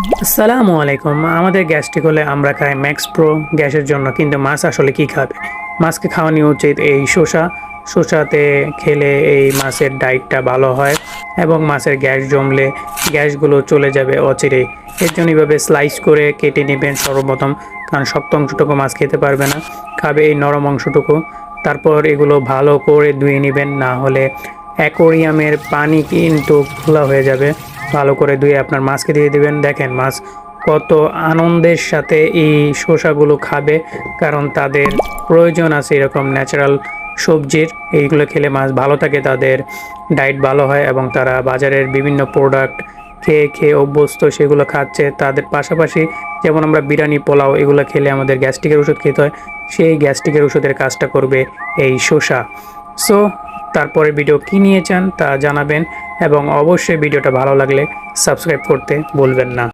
আসসালামু আলাইকুম। আমাদের গ্যাস্ট্রিক হলে আমরা খাই ম্যাক্স প্রো গ্যাসের জন্য, কিন্তু মাছ আসলে কি খাবে? মাছকে খাওয়ানো উচিত এই শসাতে খেলে এই মাছের ডায়েটটা ভালো হয় এবং মাছের গ্যাস জমলে গ্যাসগুলো চলে যাবে অচিরেই। এর জন্য এইভাবে স্লাইস করে কেটে নেবেন সর্বপ্রথম, কারণ শক্ত অংশটুকু মাছ খেতে পারবে না, খাবে এই নরম অংশটুকু। তারপর এগুলো ভালো করে ধুয়ে নেবেন, না হলে অ্যাকোরিয়ামের পানি কিন্তু ঘোলা হয়ে যাবে। ভালো করে ধুয়ে আপনার মাছকে দিয়ে দিবেন। দেখেন মাছ কত আনন্দের সাথে এই শসাগুলো খাবে, কারণ তাদের প্রয়োজন আছে এরকম ন্যাচারাল সবজির। এইগুলো খেলে মাছ ভালো থাকে, তাদের ডায়েট ভালো হয় এবং তারা বাজারের বিভিন্ন প্রোডাক্ট খেয়ে খেয়ে অভ্যস্ত, সেগুলো খাচ্ছে। তাদের পাশাপাশি যেমন আমরা বিরিয়ানি, পোলাও এগুলো খেলে আমাদের গ্যাস্ট্রিকের ওষুধ খেতে হয়, সেই গ্যাস্ট্রিকের ওষুধের কাজটা করবে এই শসা। সো তারপরে ভিডিও কী নিয়ে চান তা জানাবেন এবং অবশ্যই ভিডিওটা ভালো লাগলে সাবস্ক্রাইব করতে ভুলবেন না।